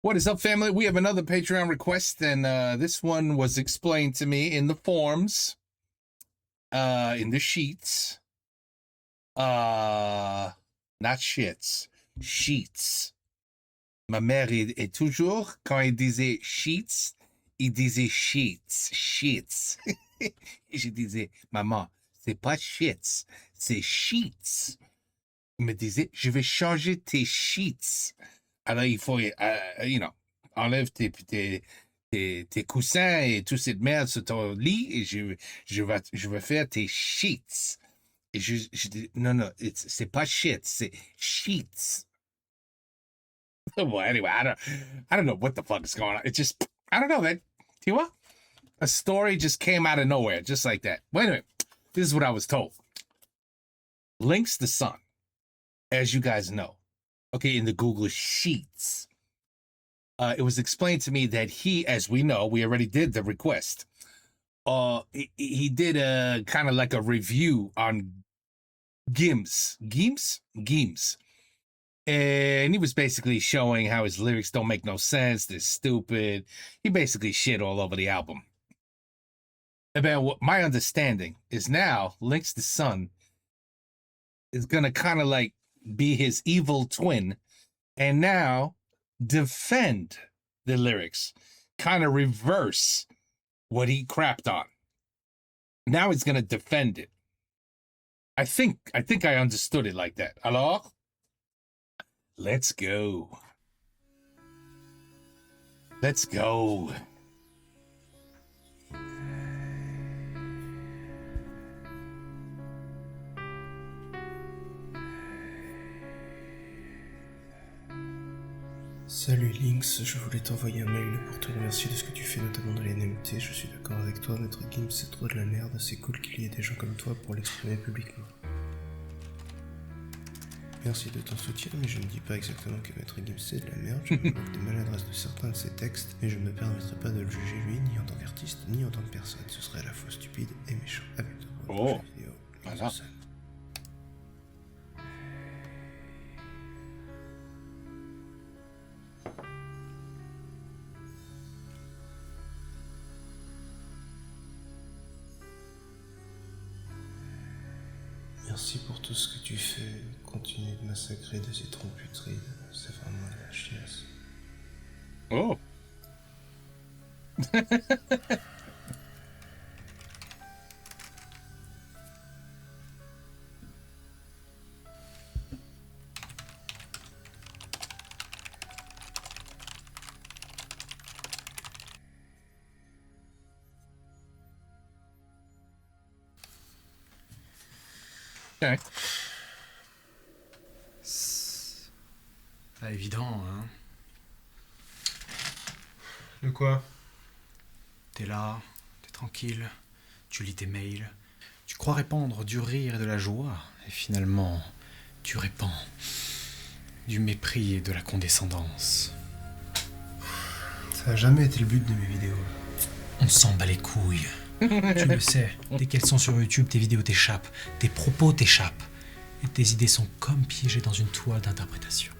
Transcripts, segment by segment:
What is up, family? We have another Patreon request, and this one was explained to me in the forms, in the sheets. Not shits, sheets. Ma mère est toujours, quand il disait sheets, il disait sheets, sheets. Et je disais, maman, c'est pas shits, c'est sheets. Il me disait, je vais changer tes sheets. Alors, il faut, enlève tes coussins et toute cette merde sur ton lit et je vais faire tes sheets. Et je dis, non, c'est pas shit, c'est sheets. Well, anyway, I don't know what the fuck is going on. It just, I don't know, man. Tu vois? A story just came out of nowhere, just like that. But anyway, this is what I was told. LinksTheSun, as you guys know, okay, in the Google Sheets, it was explained to me that he, as we know, we already did the request. He did a kind of like a review on Gims. And he was basically showing how his lyrics don't make no sense. They're stupid. He basically shit all over the album. And what my understanding is now LinksTheSun is going to kind of like be his evil twin and now defend the lyrics, kind of reverse what he crapped on. Now he's going to defend it. I think I understood it like that. Alors, let's go. Let's go. Salut Lynx, je voulais t'envoyer un mail pour te remercier de ce que tu fais, notamment dans les NMT. Je suis d'accord avec toi, Maître Gims, c'est trop de la merde, c'est cool qu'il y ait des gens comme toi pour l'exprimer publiquement. Merci de ton soutien, mais je ne dis pas exactement que Maître Gims c'est de la merde, je me moque des maladresses de certains de ses textes, mais je ne me permettrai pas de le juger lui, ni en tant qu'artiste, ni en tant que personne. Ce serait à la fois stupide et méchant. Avec toi pour une prochaine vidéo. LinksTheSun. Merci pour tout ce que tu fais. Continue de massacrer des citrons putrides. C'est vraiment la chiasse. Oh. Okay. C'est pas évident, hein. De quoi? T'es là, t'es tranquille, tu lis tes mails, tu crois répandre du rire et de la joie, et finalement, tu répands du mépris et de la condescendance. Ça a jamais été le but de mes vidéos. On s'en bat les couilles. Tu le sais, dès qu'elles sont sur YouTube, tes vidéos t'échappent, tes propos t'échappent, et tes idées sont comme piégées dans une toile d'interprétation.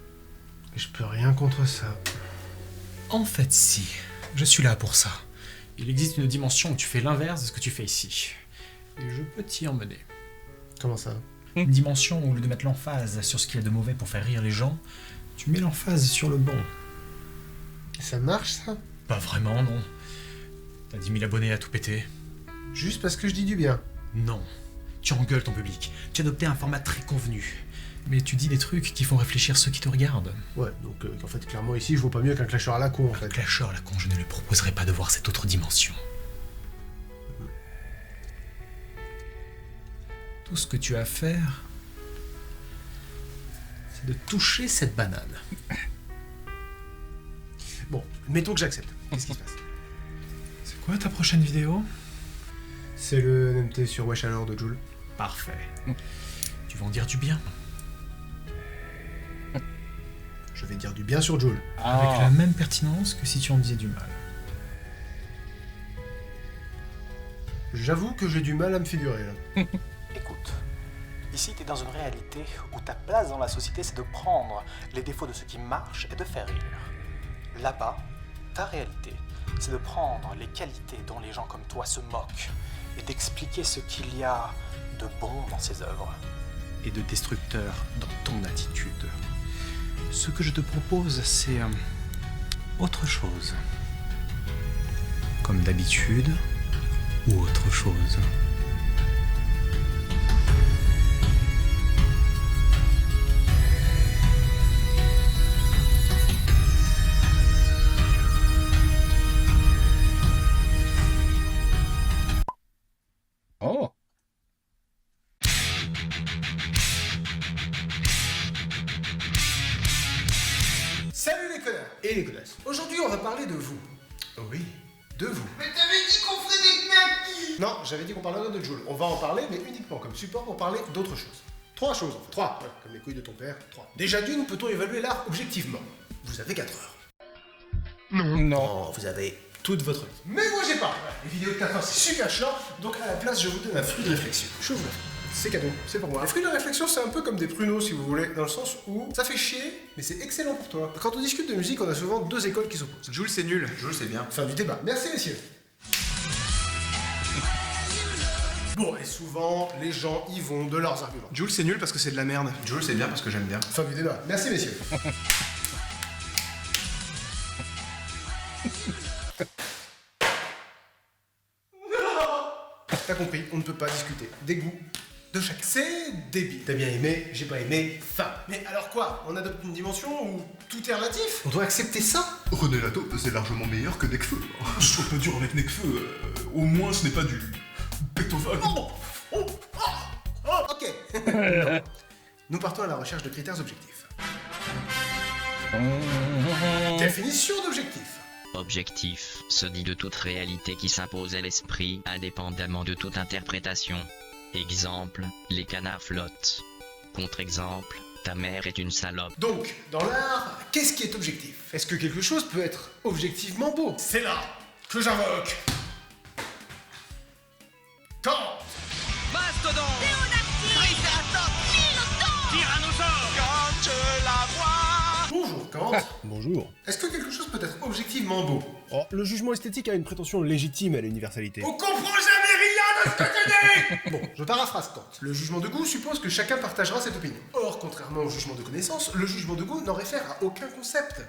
Mais je peux rien contre ça. En fait, si. Je suis là pour ça. Il existe une dimension où tu fais l'inverse de ce que tu fais ici. Et je peux t'y emmener. Comment ça? Une dimension où, au lieu de mettre l'emphase sur ce qu'il y a de mauvais pour faire rire les gens, tu mets l'emphase sur le bon. Et ça marche, ça? Pas vraiment, non. T'as 10 000 abonnés à tout péter. Juste parce que je dis du bien. Non. Tu engueules ton public. Tu as adopté un format très convenu. Mais tu dis des trucs qui font réfléchir ceux qui te regardent. Ouais, donc en fait, clairement, ici, je vaux pas mieux qu'un clasheur à la con, en fait. Un clasheur à la con, je ne lui proposerai pas de voir cette autre dimension. Tout ce que tu as à faire, c'est de toucher cette banane. Bon, mettons que j'accepte. Qu'est-ce qui se passe? C'est quoi ta prochaine vidéo? C'est le NMT sur Wesh alors de Joule. Parfait. Tu vas en dire du bien. Je vais dire du bien sur Joule. Avec la même pertinence que si tu en disais du mal. J'avoue que j'ai du mal à me figurer, là. Écoute, ici t'es dans une réalité où ta place dans la société c'est de prendre les défauts de ce qui marche et de faire rire. Là-bas, ta réalité, c'est de prendre les qualités dont les gens comme toi se moquent et d'expliquer ce qu'il y a de bon dans ces œuvres. Et de destructeur dans ton attitude. Ce que je te propose, c'est autre chose. Comme d'habitude, ou autre chose. Oh. Salut les connards et les connasses. Aujourd'hui, on va parler de vous. Oui, de vous. Mais t'avais dit qu'on ferait des knackis. Non, j'avais dit qu'on parlerait de Joule. On va en parler, mais uniquement comme support pour parler d'autre chose. 3 choses. 3. Ouais, comme les couilles de ton père. 3. Déjà d'une, peut-on évaluer l'art objectivement? Vous avez 4 heures. Non. Oh, vous avez toute votre vie. Mais moi, j'ai pas. Les vidéos de 4 heures, c'est super chiant. Donc, à la place, je vous donne un fruit de réflexion. Je vous c'est cadeau, c'est pour moi. Les fruits de réflexion, c'est un peu comme des pruneaux, si vous voulez, dans le sens où ça fait chier, mais c'est excellent pour toi. Quand on discute de musique, on a souvent 2 écoles qui s'opposent. Jules, c'est nul. Jules, c'est bien. Fin du débat. Merci, messieurs. Bon, et souvent, les gens y vont de leurs arguments. Jules, c'est nul parce que c'est de la merde. Jules, c'est bien parce que j'aime bien. Fin du débat. Merci, messieurs. T'as compris, on ne peut pas discuter des goûts de chacun. C'est débile. T'as bien aimé, j'ai pas aimé, fin. Mais alors quoi? On adopte une dimension où tout est relatif? On doit accepter ça? René Lato, c'est largement meilleur que Necfeu. Je suis un peu dur avec Necfeu. Au moins, ce n'est pas du Beethoven. Ok. Nous partons à la recherche de critères objectifs. Définition d'objectif. Objectif, se dit de toute réalité qui s'impose à l'esprit, indépendamment de toute interprétation. Exemple, les canards flottent. Contre-exemple, ta mère est une salope. Donc, dans l'art, qu'est-ce qui est objectif? Est-ce que quelque chose peut être objectivement beau? C'est là que j'invoque Kant. Mastodon, Triceratops, Tyrannosaure. Quand je la vois. Bonjour Kant. Bonjour. Est-ce que quelque chose peut être objectivement beau? Oh, le jugement esthétique a une prétention légitime à l'universalité. On comprend jamais rien de ce que tu dis. Bon, je paraphrase Kant. Le jugement de goût suppose que chacun partagera cette opinion. Or, contrairement au jugement de connaissance, le jugement de goût n'en réfère à aucun concept.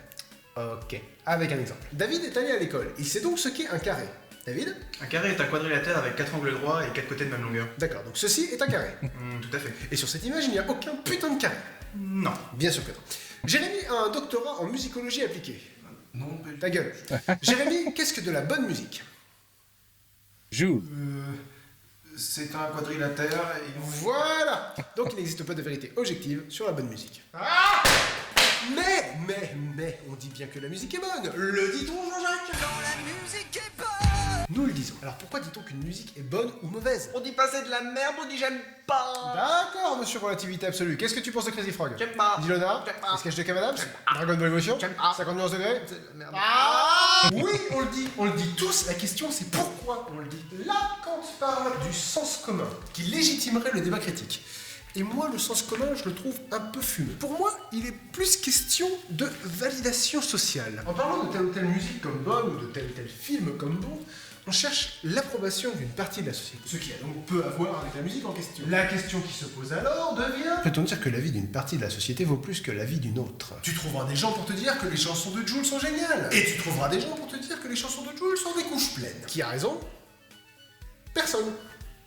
Ok, avec un exemple. David est allé à l'école. Il sait donc ce qu'est un carré. David? Un carré est un quadrilatère avec 4 angles droits et 4 côtés de même longueur. D'accord, donc ceci est un carré. Tout à fait. Et sur cette image, il n'y a aucun putain de carré. Non. Bien sûr que non. Jérémy a un doctorat en musicologie appliquée. Non, Ta gueule. Jérémy, qu'est-ce que de la bonne musique? Jules. C'est un quadrilatère et... Voilà. Donc il n'existe pas de vérité objective sur la bonne musique. Mais, on dit bien que la musique est bonne. Le dit-on, Jean-Jacques? Quand la musique est bonne. Nous le disons. Alors pourquoi dit-on qu'une musique est bonne ou mauvaise? On dit pas c'est de la merde, on dit j'aime pas. D'accord, monsieur Relativité Absolue. Qu'est-ce que tu penses de Crazy Frog? J'aime pas. Dilona? J'aime pas. Sketch de Kev Adams? Dragon Ball Evolution? J'aime pas. 50 nuances degrés? C'est de la merde. Oui, on le dit tous. La question c'est pourquoi on le dit. Là, Kant parle du sens commun, qui légitimerait le débat critique. Et moi, le sens commun, je le trouve un peu fumeux. Pour moi, il est plus question de validation sociale. En parlant de telle ou telle musique comme bonne, ou de tel ou tel film comme bon, on cherche l'approbation d'une partie de la société. Ce qui a donc peu à voir avec la musique en question. La question qui se pose alors devient... Peut-on dire que la vie d'une partie de la société vaut plus que la vie d'une autre? Tu trouveras des gens pour te dire que les chansons de Jules sont géniales. Et tu trouveras des gens pour te dire que les chansons de Jules sont des couches pleines. Qui a raison? Personne.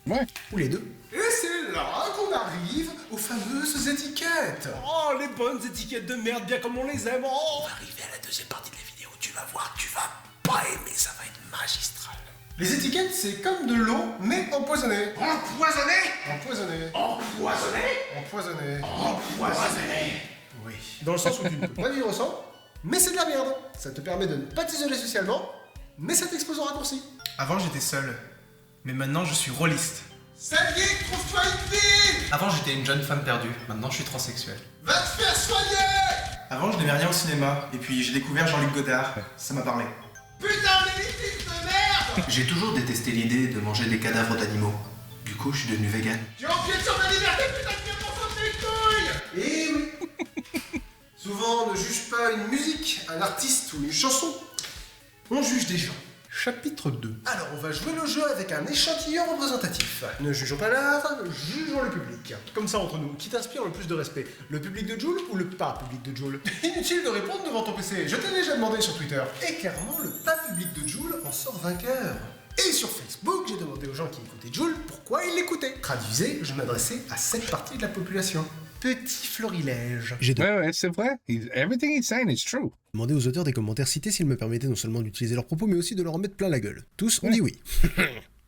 Ouais. Ou les deux. Et c'est là qu'on arrive aux fameuses étiquettes. Oh, les bonnes étiquettes de merde, bien comme on les aime. Oh. On va arriver à la deuxième partie de la vidéo. Tu vas voir, tu vas pas aimer, ça va être magistral. Les étiquettes, c'est comme de l'eau, mais empoisonnée. Empoisonné. Empoisonnée. Empoisonné. Empoisonnée. Empoisonné. Oui. Dans le sens où tu ne peux pas vivre sans, mais c'est de la merde. Ça te permet de ne pas t'isoler socialement, mais ça t'expose au raccourci. Avant, j'étais seul. Mais maintenant, je suis rôliste. Salut, trouve-toi une vie. Avant, j'étais une jeune femme perdue. Maintenant, je suis transsexuel. Va te faire soigner. Avant, je n'aimais rien au cinéma. Et puis, j'ai découvert Jean-Luc Godard. Ça m'a parlé. Putain d'élitiste de merde. J'ai toujours détesté l'idée de manger des cadavres d'animaux. Du coup, je suis devenu vegan. Tu empiètes sur ma liberté, putain de bien pour sauter les couilles. Eh oui. Souvent, on ne juge pas une musique, un artiste ou une chanson. On juge des gens. Chapitre 2. Alors, on va jouer le jeu avec un échantillon représentatif. Ne jugeons pas l'art, jugeons le public. Comme ça, entre nous, qui t'inspire le plus de respect? Le public de Joule ou le pas public de Joule? Inutile de répondre devant ton PC, je t'ai déjà demandé sur Twitter. Et clairement, le pas public de Joule en sort vainqueur. Et sur Facebook, j'ai demandé aux gens qui écoutaient Joule pourquoi ils l'écoutaient. Traduisez, je m'adressais à cette partie de la population. Petit florilège. J'ai Ouais, c'est vrai. Everything he's saying is true. demandé aux auteurs des commentaires cités s'ils me permettaient non seulement d'utiliser leurs propos, mais aussi de leur en mettre plein la gueule. Tous ont dit oui.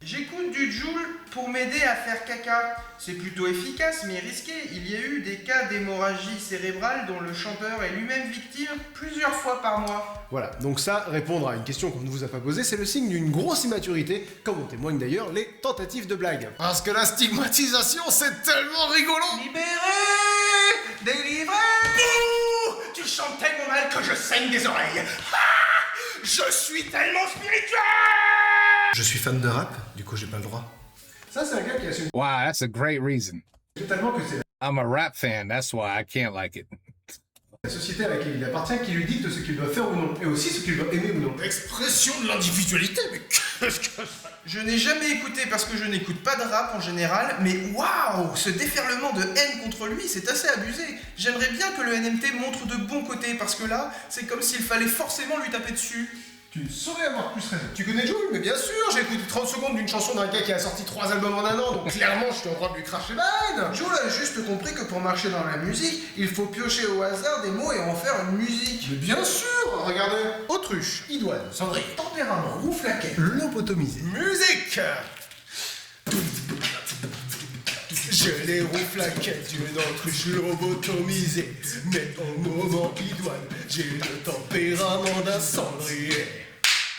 J'écoute du Joule pour m'aider à faire caca. C'est plutôt efficace mais risqué. Il y a eu des cas d'hémorragie cérébrale dont le chanteur est lui-même victime plusieurs fois par mois. Voilà, donc ça, répondre à une question qu'on ne vous a pas posée, c'est le signe d'une grosse immaturité, comme en témoignent d'ailleurs les tentatives de blagues. Parce que la stigmatisation, c'est tellement rigolant. Libéré, délivré. Bouh, tu chantes tellement mal que je saigne des oreilles. Ah, je suis tellement spirituel. Je suis fan de rap, du coup j'ai pas le droit. Ça, c'est un gars qui assume Wow, that's a great reason. totalement que c'est I'm a rap fan. That's why I can't like it. la société à laquelle il appartient qui lui dicte ce qu'il doit faire ou non, et aussi ce qu'il doit aimer ou non. Expression de l'individualité, mais qu'est-ce que ça? Je n'ai jamais écouté parce que je n'écoute pas de rap en général, mais waouh, ce déferlement de haine contre lui, c'est assez abusé. J'aimerais bien que le NMT montre de bons côtés parce que là, c'est comme s'il fallait forcément lui taper dessus. Tu ne saurais avoir plus raison. Tu connais Joule? Mais bien sûr, j'ai écouté 30 secondes d'une chanson d'un gars qui a sorti 3 albums en un an, donc clairement je suis en droit de lui cracher la haine. Joule a juste compris que pour marcher dans la musique, il faut piocher au hasard des mots et en faire une musique. Mais bien sûr, regardez. Autruche, idoine, cendrier, tempérament, rouflaquet, lobotomisé. Musique. Je les rouflaquais d'une autruche lobotomisée, mais au moment idoine, j'ai le tempérament d'un cendrier.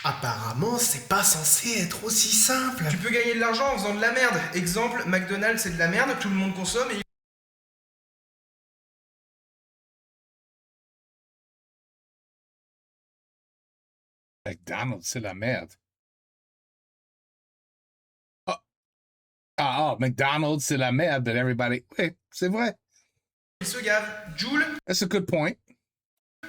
Apparemment, c'est pas censé être aussi simple. Tu peux gagner de l'argent en faisant de la merde. Exemple, McDonald's c'est de la merde, tout le monde consomme et... McDonald's, c'est la merde. McDonald's, c'est la merde, but everybody... Oui, c'est vrai. il se gave. Joule, That's a good point.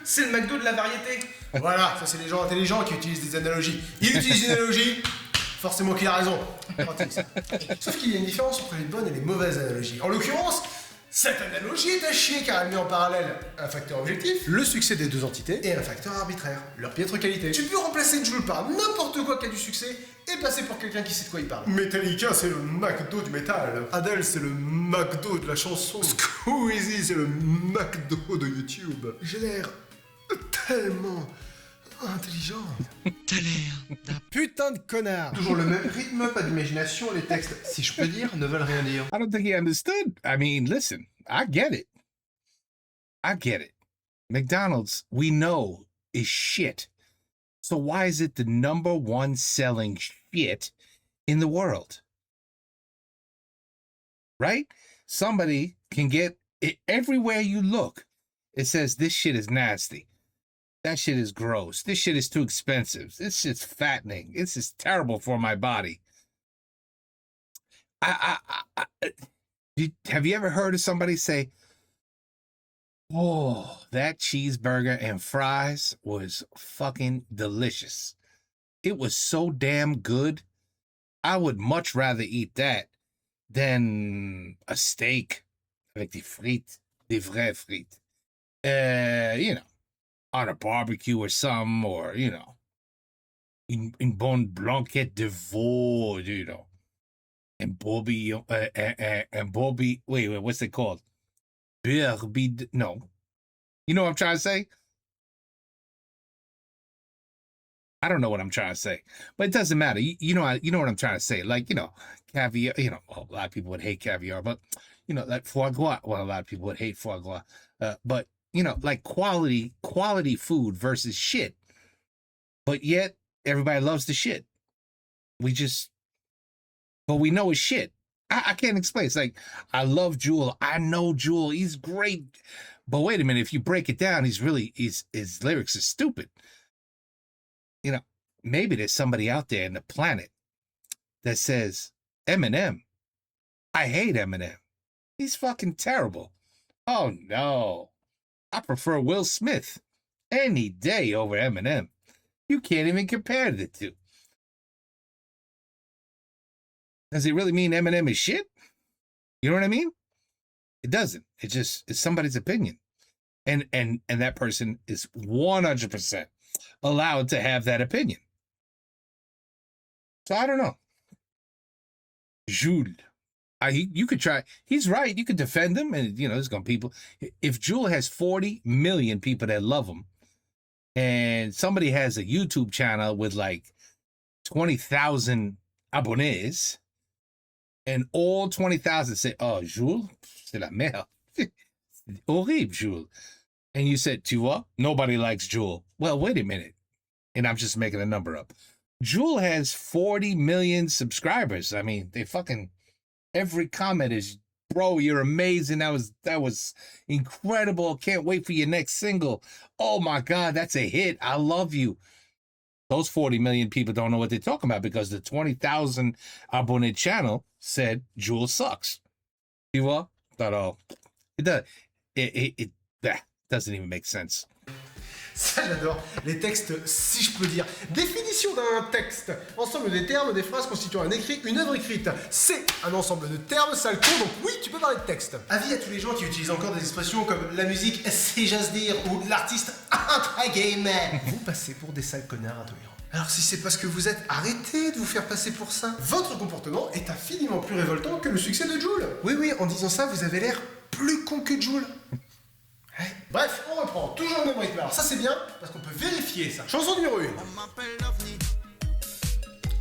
c'est le McDo de la variété. Voilà, ça c'est les gens intelligents qui utilisent des analogies. Il utilise une analogie, forcément qu'il a raison. Pratique, ça. Sauf qu'il y a une différence entre les bonnes et les mauvaises analogies. En l'occurrence, cette analogie est à chier car elle met en parallèle un facteur objectif, le succès des deux entités, et un facteur arbitraire, leur piètre qualité. Tu peux remplacer Joule par n'importe quoi qui a du succès et passer pour quelqu'un qui sait de quoi il parle. Metallica, c'est le McDo du métal. Adele, c'est le McDo de la chanson. Squeezie, c'est le McDo de YouTube. J'ai l'air tellement intelligent. T'as l'air d'un Putain de connard. Toujours le même rythme, pas d'imagination, les textes, si je peux dire, ne veulent rien dire. I don't think he understood. I mean, listen, I get it. I get it. McDonald's, we know, is shit. So why is it the number one selling shit in the world? Right? Somebody can get it everywhere you look. It says this shit is nasty. That shit is gross. This shit is too expensive. This shit's fattening. This is terrible for my body. Have you ever heard of somebody say, "Oh, that cheeseburger and fries was fucking delicious. It was so damn good. I would much rather eat that than a steak avec des frites, des vraies frites. You know, on a barbecue or something, or, you know, une bonne blanquette de veau, you know, and bourguignon, and bourguignon, wait, what's it called? No. You know what I'm trying to say? I don't know what I'm trying to say, but it doesn't matter. You know what I'm trying to say. Like, you know, caviar, you know, a lot of people would hate caviar, but, you know, like foie gras. Well, a lot of people would hate foie gras. But, you know, like quality food versus shit. But yet, everybody loves the shit. But we know it's shit. I can't explain. It's like, I love Jewel. I know Jewel. He's great. But wait a minute. If you break it down, his lyrics are stupid. You know, maybe there's somebody out there in the planet that says, Eminem, I hate Eminem. He's fucking terrible. Oh, no. I prefer Will Smith any day over Eminem. You can't even compare the two. Does it really mean Eminem is shit? You know what I mean? It doesn't. It's somebody's opinion. And that person is 100% allowed to have that opinion. So I don't know. Jules. You could try. He's right. You could defend him, and there's gonna people. If Jules has 40 million people that love him, and somebody has a YouTube channel with like 20,000 abonnés, and all 20,000 say, "Oh, Jules, c'est la merde, horrible, Jules," and you said, "Tu vois, nobody likes Jules." Well, wait a minute, and I'm just making a number up. Jules has 40 million subscribers. I mean, they fucking. Every comment is, bro, you're amazing. That was incredible. Can't wait for your next single. Oh my God, that's a hit. I love you. Those 40 million people don't know what they're talking about because the 20,000 abonned channel said Jules sucks. You what? It doesn't even make sense. Ça j'adore, les textes, si je peux dire. Définition d'un texte. Ensemble des termes, des phrases constituant un écrit, une œuvre écrite. C'est un ensemble de termes, ça le compte, donc oui, tu peux parler de texte. Avis à tous les gens qui utilisent encore des expressions comme la musique, si j'ose dire, ou l'artiste, entre guillemets. Vous passez pour des sales connards intolérants. Alors si c'est parce que vous êtes arrêté de vous faire passer pour ça, votre comportement est infiniment plus révoltant que le succès de Jules. Oui, en disant ça, vous avez l'air plus con que Jules. Bref, on reprend, toujours le même rythme. Alors ça c'est bien, parce qu'on peut vérifier ça. Chanson numéro 1.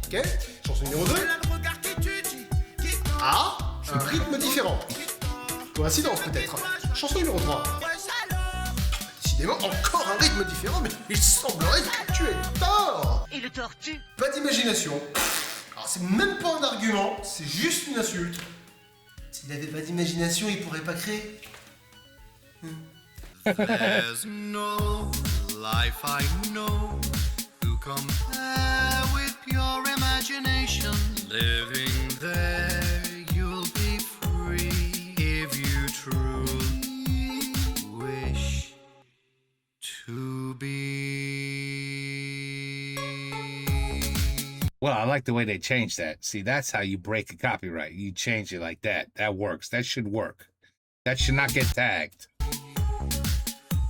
Ok, chanson numéro 2. Ah, un rythme différent. Coïncidence peut-être. Chanson numéro 3. Décidément, encore un rythme différent, mais il semblerait que tu aies tort. Et le tortue. Pas d'imagination. Alors c'est même pas un argument, c'est juste une insulte. S'il n'avait pas d'imagination, il pourrait pas créer. There's no life I know to compare with pure imagination. Living there, you'll be free if you truly wish to be. Well, I like the way they changed that. See, that's how you break a copyright. You change it like that. That works. That should work. That should not get tagged.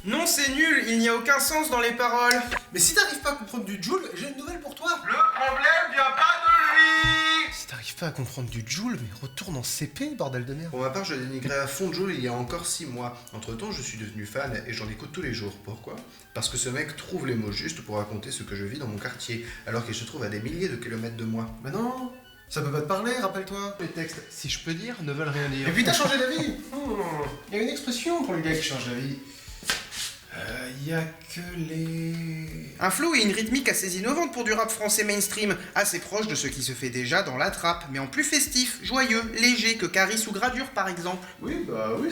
Non, c'est nul, il n'y a aucun sens dans les paroles. Mais si t'arrives pas à comprendre du Joule, j'ai une nouvelle pour toi. Le problème vient pas de lui. Si t'arrives pas à comprendre du Joule, mais retourne en CP, bordel de merde. Pour ma part, je dénigrais à fond Joule il y a encore 6 mois. Entre-temps, je suis devenu fan et j'en écoute tous les jours. Pourquoi ? Parce que ce mec trouve les mots justes pour raconter ce que je vis dans mon quartier, alors qu'il se trouve à des milliers de kilomètres de moi. Bah non, ça peut pas te parler, rappelle-toi. Les textes, si je peux dire, ne veulent rien dire. Et puis t'as changé d'avis. Il y a une expression pour les gars qui changent d'avis. Y a que les... Un flow et une rythmique assez innovantes pour du rap français mainstream, assez proche de ce qui se fait déjà dans la trappe, mais en plus festif, joyeux, léger que Caris ou Gradure par exemple. Oui,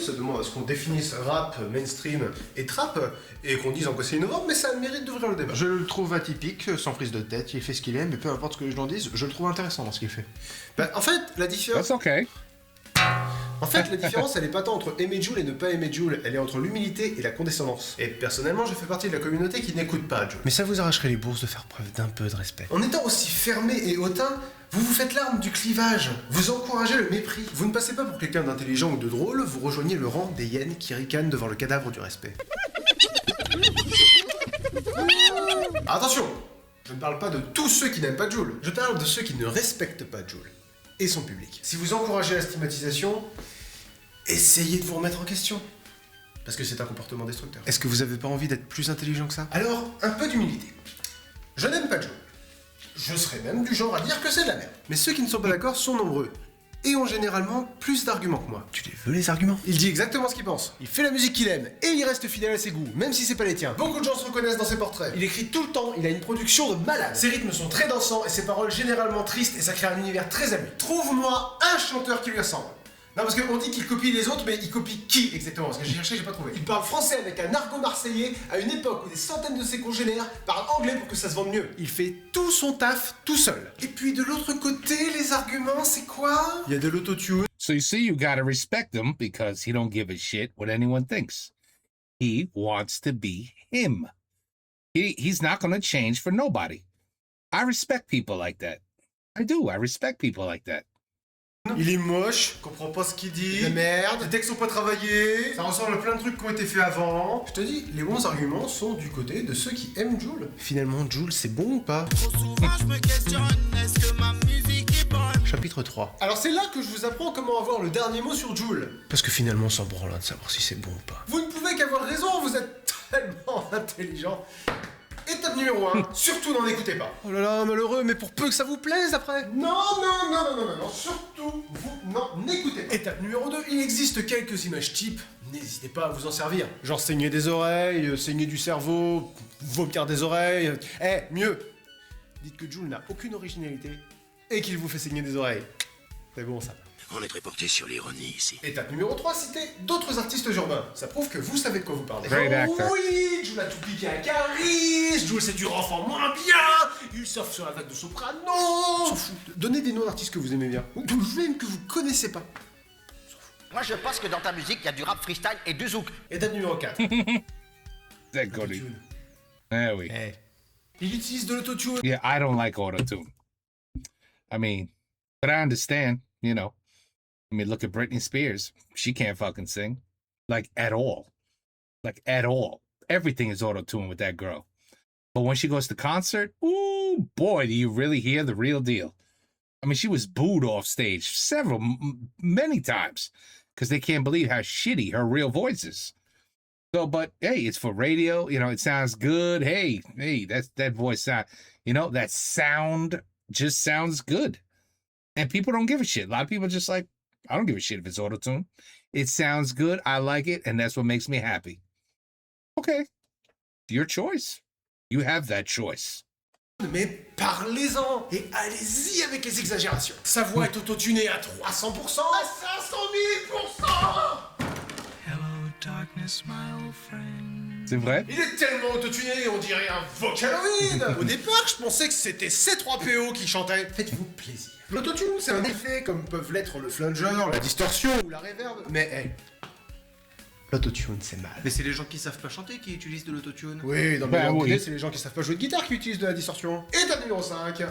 ça demande à ce qu'on définisse rap, mainstream et trap, et qu'on dise en quoi c'est innovant, mais ça a le mérite d'ouvrir le débat. Je le trouve atypique, sans prise de tête, il fait ce qu'il aime, mais peu importe ce que je l'en dise, je le trouve intéressant dans ce qu'il fait. Bah, en fait, la différence... That's okay. En fait, la différence, elle est pas tant entre aimer Joule et ne pas aimer Joule, elle est entre l'humilité et la condescendance. Et personnellement, je fais partie de la communauté qui n'écoute pas Joule. Mais ça vous arracherait les bourses de faire preuve d'un peu de respect. En étant aussi fermé et hautain, vous vous faites l'arme du clivage, vous encouragez le mépris. Vous ne passez pas pour quelqu'un d'intelligent ou de drôle, vous rejoignez le rang des hyènes qui ricanent devant le cadavre du respect. Attention, je ne parle pas de tous ceux qui n'aiment pas Joule, je parle de ceux qui ne respectent pas Joule et son public. Si vous encouragez la stigmatisation, essayez de vous remettre en question. Parce que c'est un comportement destructeur. Est-ce que vous avez pas envie d'être plus intelligent que ça ? Alors, un peu d'humilité. Je n'aime pas Joule. Je serais même du genre à dire que c'est de la merde. Mais ceux qui ne sont pas d'accord sont nombreux. Et ont généralement plus d'arguments que moi. Tu les veux les arguments ? Il dit exactement ce qu'il pense. Il fait la musique qu'il aime. Et il reste fidèle à ses goûts, même si c'est pas les tiens. Beaucoup de gens se reconnaissent dans ses portraits. Il écrit tout le temps, il a une production de malade. Ses rythmes sont très dansants et ses paroles généralement tristes et ça crée un univers très à lui. Trouve-moi un chanteur qui lui ressemble. Non, parce qu'on dit qu'il copie les autres, mais il copie qui exactement ? Parce que j'ai cherché, j'ai pas trouvé. Il parle français avec un argot marseillais à une époque où des centaines de ses congénères parlent anglais pour que ça se vende mieux. Il fait tout son taf tout seul. Et puis de l'autre côté, les arguments, c'est quoi ? Il y a de l'autotune. So you see, you gotta respect him because he don't give a shit what anyone thinks. He wants to be him. He's not going to change for nobody. I respect people like that. I do. I respect people like that. Il est moche, comprend pas ce qu'il dit, de merde, les textes sont pas travaillés, ça ressemble à plein de trucs qui ont été faits avant. Je te dis, les bons arguments sont du côté de ceux qui aiment Jul. Finalement, Jul, c'est bon ou pas? Trop souvent je me questionne, est-ce que ma musique est bonne? Chapitre 3. Alors c'est là que je vous apprends comment avoir le dernier mot sur Jul. Parce que finalement, on s'en branle de savoir si c'est bon ou pas. Vous ne pouvez qu'avoir raison, vous êtes tellement intelligent. Étape numéro 1, surtout n'en écoutez pas. Oh là là, malheureux, mais pour peu que ça vous plaise après. Non, surtout, vous n'en écoutez pas. Étape numéro 2, il existe quelques images types, n'hésitez pas à vous en servir. Genre saigner des oreilles, saigner du cerveau, vomir des oreilles. Mieux, dites que Jul n'a aucune originalité et qu'il vous fait saigner des oreilles. C'est bon ça. On est très porté sur l'ironie ici. Étape numéro 3, citez d'autres artistes urbains. Ça prouve que vous savez de quoi vous parlez. Great actor. Oui, Jul a tout piqué à Caris, Jul c'est du enfant moins bien, il surfe sur la vague de soprano. S'en fout. Donnez des noms d'artistes que vous aimez bien, ou même que vous connaissez pas. Moi je pense que dans ta musique, il y a du rap freestyle et du zouk. Étape numéro 4. That good. Ah oui. Il utilise de l'autotune. Yeah, I don't like auto-tune. I mean, but I understand, you know. I mean, look at Britney Spears. She can't fucking sing. Like, at all. Like, at all. Everything is auto-tune with that girl. But when she goes to concert, ooh, boy, do you really hear the real deal. I mean, she was booed off stage many times because they can't believe how shitty her real voice is. So, but hey, it's for radio. You know, it sounds good. Hey, that voice sound, you know, that sound just sounds good. And people don't give a shit. A lot of people just like, I don't give a shit if it's auto-tune. It sounds good. I like it. And that's what makes me happy. Okay. Your choice. You have that choice. Mais parlez-en et allez-y avec les exagérations. Sa voix est autotunée à 300%, à 500 000%. Hello darkness, my old friend. C'est vrai? Il est tellement autotuné, on dirait un Vocaloid. Au départ, je pensais que c'était C3PO qui chantait. Faites-vous plaisir. L'autotune, c'est un effet comme peuvent l'être le flanger, la distorsion ou la reverb. Mais l'autotune, c'est mal. Mais c'est les gens qui savent pas chanter qui utilisent de l'autotune. Oui, dans Bah le oui. c'est les gens qui savent pas jouer de guitare qui utilisent de la distorsion. Étape numéro 5.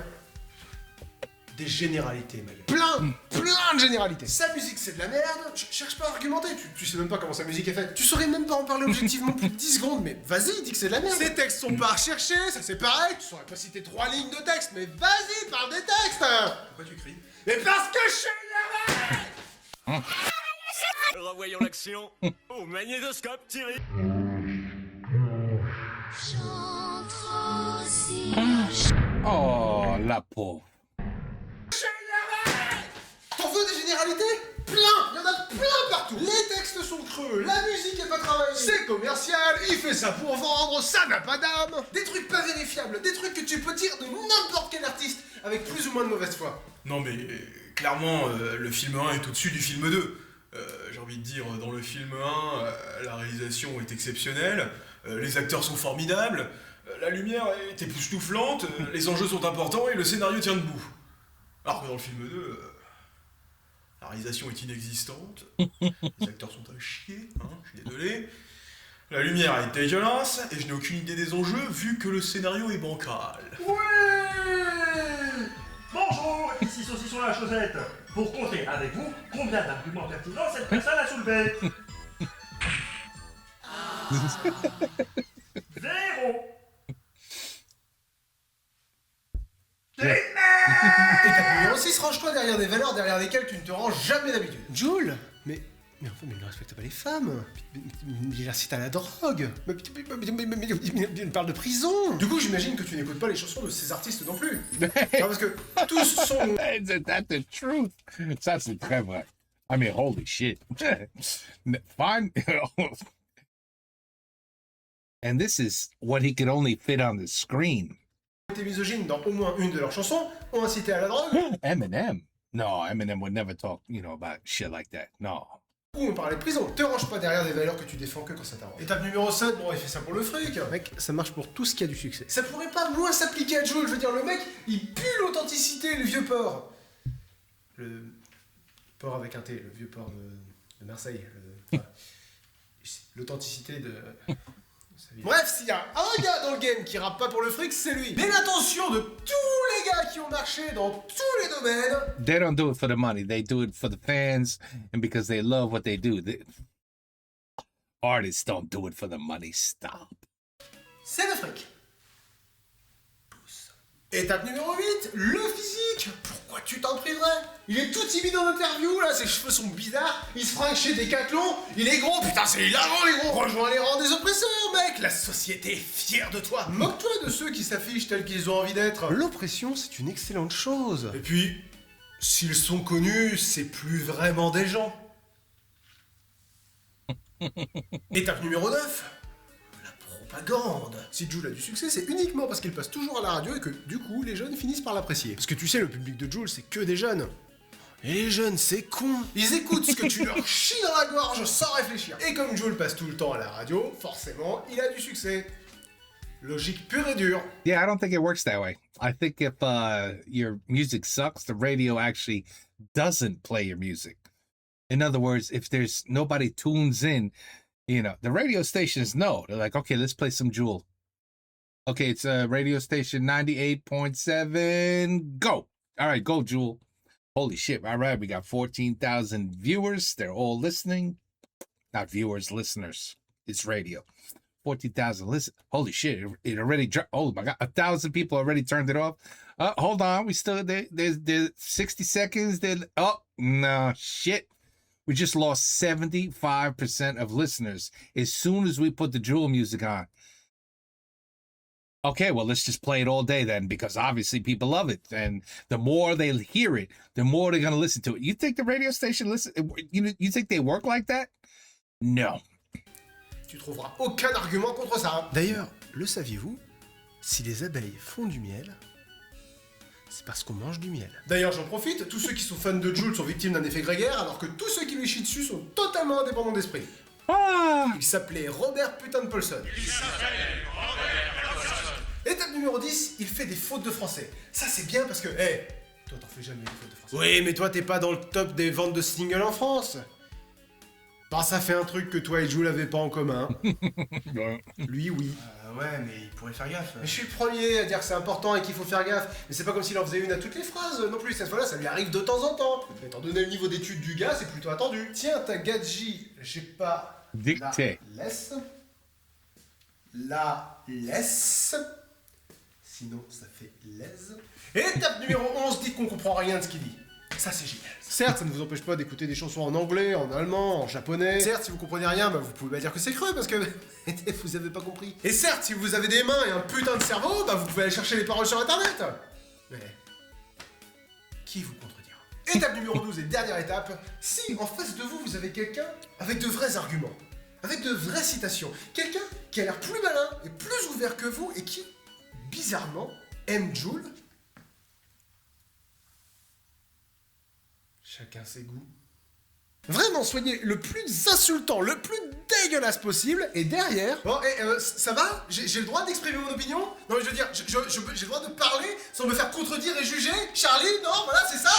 Des généralités, mec. Plein de généralités. Sa musique, c'est de la merde. Cherche pas à argumenter. Tu sais même pas comment sa musique est faite. Tu saurais même pas en parler objectivement plus de 10 secondes, mais vas-y, dis que c'est de la merde. Ces textes sont pas à rechercher, ça c'est pareil. Tu saurais pas citer 3 lignes de texte, mais vas-y, parle des textes. Pourquoi tu cries? Mais parce que je suis énervé. Revoyons l'action au magnétoscope, Thierry. Oh, la pauvre. T'en veux des généralités? Plein. Il y en a plein partout. Les textes sont creux, la musique est pas travaillée. C'est commercial, il fait ça pour vendre, ça n'a pas d'âme. Des trucs pas vérifiables, des trucs que tu peux dire de n'importe quel artiste avec plus ou moins de mauvaise foi. Non mais clairement, le film 1 est au-dessus du film 2. J'ai envie de dire, dans le film 1, la réalisation est exceptionnelle, les acteurs sont formidables, la lumière est époustouflante, les enjeux sont importants et le scénario tient debout. Alors que dans le film 2, la réalisation est inexistante, les acteurs sont à chier, hein, je suis désolé, la lumière est dégueulasse et je n'ai aucune idée des enjeux vu que le scénario est bancal. Bonjour, ici Saucisson la Chaussette. Pour compter avec vous, combien d'arguments pertinents cette personne a soulevé? 0. Étape numéro 6, range-toi derrière des valeurs derrière lesquelles tu ne te ranges jamais d'habitude. Jul, mais enfin, mais il ne respecte pas les femmes. Il incite à la drogue. Il parle de prison. Du coup, j'imagine que tu n'écoutes pas les chansons de ces artistes non plus. Non, parce que tous sont... That's the truth. Ça, c'est très vrai. I mean, holy shit. Fine. And this is what he could only fit on the screen. T'es misogyne dans au moins une de leurs chansons, ont incité à la drogue. Eminem. No, Eminem would never talk, you know, about shit like that. No. Ou on parlait de prison. Te range pas derrière des valeurs que tu défends que quand ça t'arrange. Étape numéro 7, bon, il fait ça pour le fric. Mec, ça marche pour tout ce qui a du succès. Ça pourrait pas moins s'appliquer à Jul. Je veux dire, le mec, il pue l'authenticité, le vieux port. Le port avec un T, le vieux port de Marseille. l'authenticité de... Bref, s'il y a un gars dans le game qui rappe pas pour le fric, c'est lui. Mais l'attention de tous les gars qui ont marché dans tous les domaines. They don't do it for the money. They do it for the fans and because they love what they do. Artists don't do it for the money. Stop. C'est le fric. Étape numéro 8, le physique. Pourquoi tu t'en priverais? Il est tout timide en interview, là, ses cheveux sont bizarres, il se fringue chez Decathlon, il est gros, putain c'est hilarant les gros. Rejoins les rangs des oppresseurs, mec, la société est fière de toi. Moque-toi de ceux qui s'affichent tels qu'ils ont envie d'être. L'oppression, c'est une excellente chose. Et puis, s'ils sont connus, c'est plus vraiment des gens. Étape numéro 9. Propagande. Si Jul a du succès, c'est uniquement parce qu'il passe toujours à la radio et que, du coup, les jeunes finissent par l'apprécier. Parce que tu sais, le public de Jul, c'est que des jeunes. Et les jeunes, c'est con. Ils écoutent ce que tu leur chies dans la gorge sans réfléchir. Et comme Jul passe tout le temps à la radio, forcément, il a du succès. Logique pure et dure. Yeah, I don't think it works that way. I think if your music sucks, the radio actually doesn't play your music. In other words, if there's nobody tunes in, you know, the radio stations know. They're like, okay, let's play some Jewel. Okay, it's radio station 98.7. Go. All right, go, Jewel. Holy shit. All right, we got 14,000 viewers. They're all listening. Not viewers, listeners. It's radio. 14,000 listen. Holy shit, it already dropped. Oh my God, 1,000 people already turned it off. Hold on, we still, there's 60 seconds. Oh, no, shit. We just lost 75% of listeners as soon as we put the Jewel music on. Okay, well, let's just play it all day then, because obviously people love it. And the more they hear it, the more they're going to listen to it. You think the radio station you think they work like that? No. Tu trouveras aucun argument contre ça. D'ailleurs, le saviez-vous? Si les abeilles font du miel, c'est parce qu'on mange du miel. D'ailleurs, j'en profite, tous ceux qui sont fans de Jul sont victimes d'un effet grégaire, alors que tous ceux qui lui chient dessus sont totalement indépendants d'esprit. Il s'appelait Robert Putain de Paulson. Étape numéro 10, il fait des fautes de français. Ça c'est bien parce que, toi t'en fais jamais des fautes de français. Oui, mais toi t'es pas dans le top des ventes de singles en France. Bah ça fait un truc que toi et Jul n'avaient pas en commun. Lui, oui. Ouais, mais il pourrait faire gaffe. Mais je suis le premier à dire que c'est important et qu'il faut faire gaffe. Mais c'est pas comme s'il en faisait une à toutes les phrases non plus. Cette fois-là, ça lui arrive de temps en temps. Étant donné le niveau d'études du gars, c'est plutôt attendu. Tiens, ta gadji, j'ai pas... Dicté. La laisse. Sinon, ça fait l'aise. Étape numéro 11, dites qu'on comprend rien de ce qu'il dit. Ça, c'est génial. Certes, ça ne vous empêche pas d'écouter des chansons en anglais, en allemand, en japonais. Certes, si vous comprenez rien, bah, vous pouvez pas dire que c'est creux parce que vous avez pas compris. Et certes, si vous avez des mains et un putain de cerveau, bah, vous pouvez aller chercher les paroles sur internet. Mais qui vous contredira? Étape numéro 12 et dernière étape, si en face de vous, vous avez quelqu'un avec de vrais arguments, avec de vraies citations, quelqu'un qui a l'air plus malin et plus ouvert que vous et qui, bizarrement, aime Jul. Chacun ses goûts. Vraiment, soyez le plus insultant, le plus dégueulasse possible, et derrière... Bon, ça va? J'ai le droit d'exprimer mon opinion? Non, mais je veux dire, j'ai le droit de parler sans me faire contredire et juger? Charlie, non, voilà, c'est ça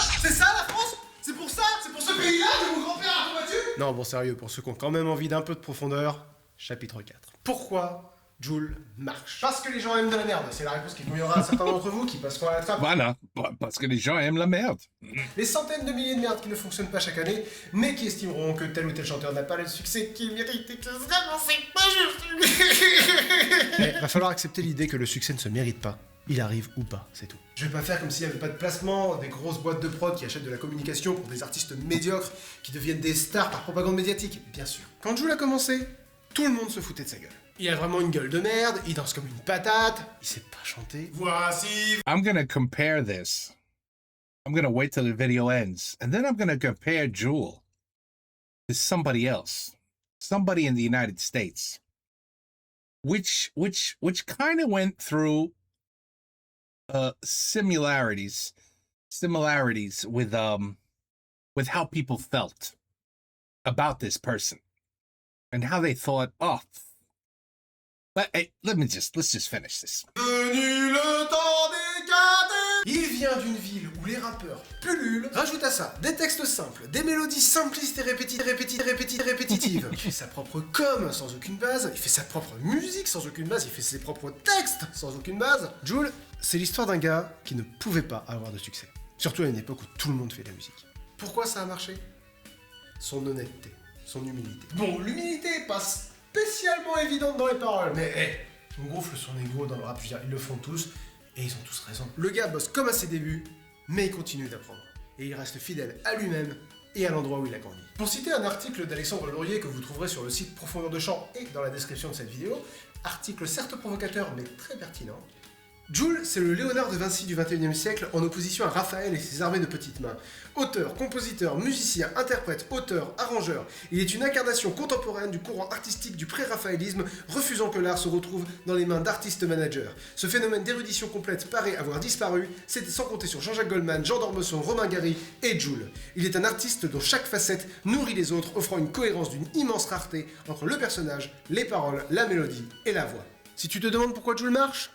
la France? C'est pour ça? C'est pour ce pays-là que mon grand-père a combattu? Non, bon, sérieux, pour ceux qui ont quand même envie d'un peu de profondeur, chapitre 4. Pourquoi Jul marche? Parce que les gens aiment de la merde. C'est la réponse qui conviendra à certains d'entre vous qui passeront à la trappe. Voilà, parce que les gens aiment la merde. Les centaines de milliers de merdes qui ne fonctionnent pas chaque année, mais qui estimeront que tel ou tel chanteur n'a pas le succès qu'il mérite et que vraiment c'est pas juste. Mais va falloir accepter l'idée que le succès ne se mérite pas. Il arrive ou pas, c'est tout. Je vais pas faire comme s'il n'y avait pas de placement, des grosses boîtes de prod qui achètent de la communication pour des artistes médiocres qui deviennent des stars par propagande médiatique, bien sûr. Quand Jul a commencé, tout le monde se foutait de sa gueule. Il a vraiment une gueule de merde, il danse comme une patate, il sait pas chanter. Voici... I'm gonna compare this. I'm gonna wait till the video ends, and then I'm gonna compare Jewel to somebody else. Somebody in the United States. Which kind of went through similarities with how people felt about this person and how they thought, oh, but hey, let's just finish this. Venu le temps des cadets. Il vient d'une ville où où les rappeurs pullulent, rajoute à ça des textes simples, des mélodies simplistes et répétitives. Il fait sa propre com sans aucune base, il fait sa propre musique sans aucune base, il fait ses propres textes sans aucune base. Jul, c'est l'histoire d'un gars qui ne pouvait pas avoir de succès. Surtout à une époque où tout le monde fait de la musique. Pourquoi ça a marché? Son honnêteté, son humilité. Bon, l'humilité est pas spécialement évidente dans les paroles, mais on gonfle son ego dans le rap, je veux dire, ils le font tous, et ils ont tous raison. Le gars bosse comme à ses débuts, mais il continue d'apprendre. Et il reste fidèle à lui-même et à l'endroit où il a grandi. Pour citer un article d'Alexandre Laurier que vous trouverez sur le site Profondeur de Champ et dans la description de cette vidéo, article certes provocateur mais très pertinent, Jul, c'est le Léonard de Vinci du XXIe siècle en opposition à Raphaël et ses armées de petites mains. Auteur, compositeur, musicien, interprète, auteur, arrangeur, il est une incarnation contemporaine du courant artistique du pré-raphaélisme, refusant que l'art se retrouve dans les mains d'artistes managers. Ce phénomène d'érudition complète paraît avoir disparu, c'était sans compter sur Jean-Jacques Goldman, Jean d'Ormesson, Romain Gary et Jul. Il est un artiste dont chaque facette nourrit les autres, offrant une cohérence d'une immense rareté entre le personnage, les paroles, la mélodie et la voix. Si tu te demandes pourquoi Jul marche,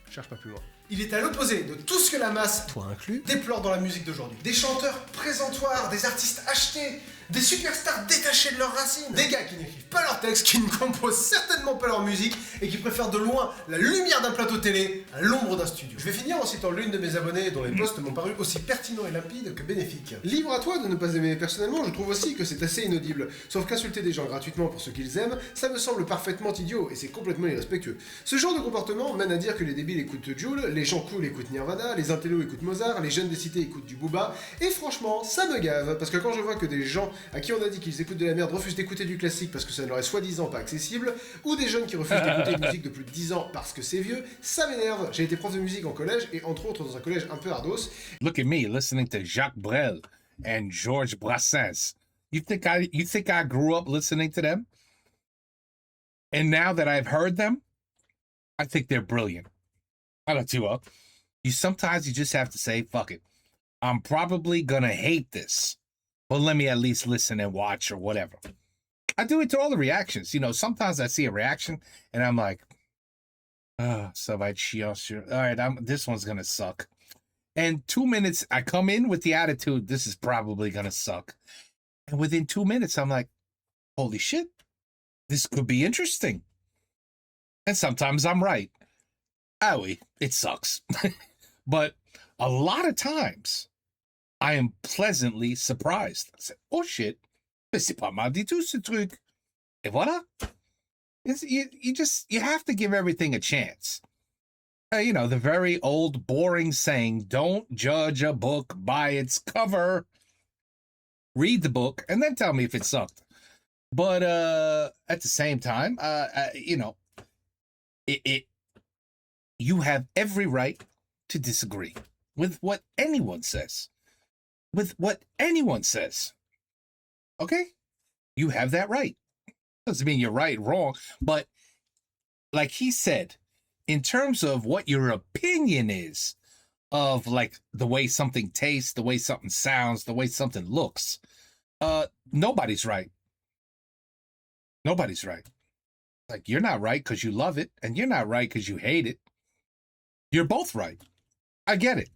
cherche pas plus loin. Il est à l'opposé de tout ce que la masse, toi inclus, déplore dans la musique d'aujourd'hui. Des chanteurs présentoirs, des artistes achetés, des superstars détachés de leurs racines, des gars qui n'écrivent pas leurs textes, qui ne composent certainement pas leur musique et qui préfèrent de loin la lumière d'un plateau télé à l'ombre d'un studio. Je vais finir en citant l'une de mes abonnées dont les posts m'ont paru aussi pertinents et limpides que bénéfiques. Libre à toi de ne pas aimer. Personnellement, je trouve aussi que c'est assez inaudible. Sauf qu'insulter des gens gratuitement pour ce qu'ils aiment, ça me semble parfaitement idiot et c'est complètement irrespectueux. Ce genre de comportement mène à dire que les débiles écoutent Jul, les gens cool écoutent Nirvana, les intellos écoutent Mozart, les jeunes des cités écoutent du Booba, et franchement, ça me gave, parce que quand je vois que des gens à qui on a dit qu'ils écoutent de la merde refusent d'écouter du classique parce que ça leur est soi-disant pas accessible, ou des jeunes qui refusent d'écouter une musique de plus de 10 ans parce que c'est vieux, ça m'énerve. J'ai été prof de musique en collège, et entre autres dans un collège un peu ardos. Look at me listening to Jacques Brel and Georges Brassens. You think I grew up listening to them? And now that I've heard them, I think they're brilliant. I don't you up. Sometimes you just have to say, fuck it. I'm probably gonna hate this, but let me at least listen and watch or whatever. I do it to all the reactions. You know, sometimes I see a reaction and I'm like, oh, ça va être chiant. All right, this one's gonna suck. And 2 minutes, I come in with the attitude, this is probably gonna suck. And within 2 minutes, I'm like, holy shit, this could be interesting. And sometimes I'm right. Ah oui, it sucks. But a lot of times, I am pleasantly surprised. I say, oh shit, mais c'est pas mal du tout ce truc. Et voilà. You have to give everything a chance. You know, the very old boring saying, don't judge a book by its cover. Read the book and then tell me if it sucked. But at the same time, you know, you have every right to disagree with what anyone says. With what anyone says. Okay? You have that right. Doesn't mean you're right, wrong. But like he said, in terms of what your opinion is of like the way something tastes, the way something sounds, the way something looks, nobody's right. Nobody's right. Like, you're not right because you love it, and you're not right because you hate it. You're both right. I get it.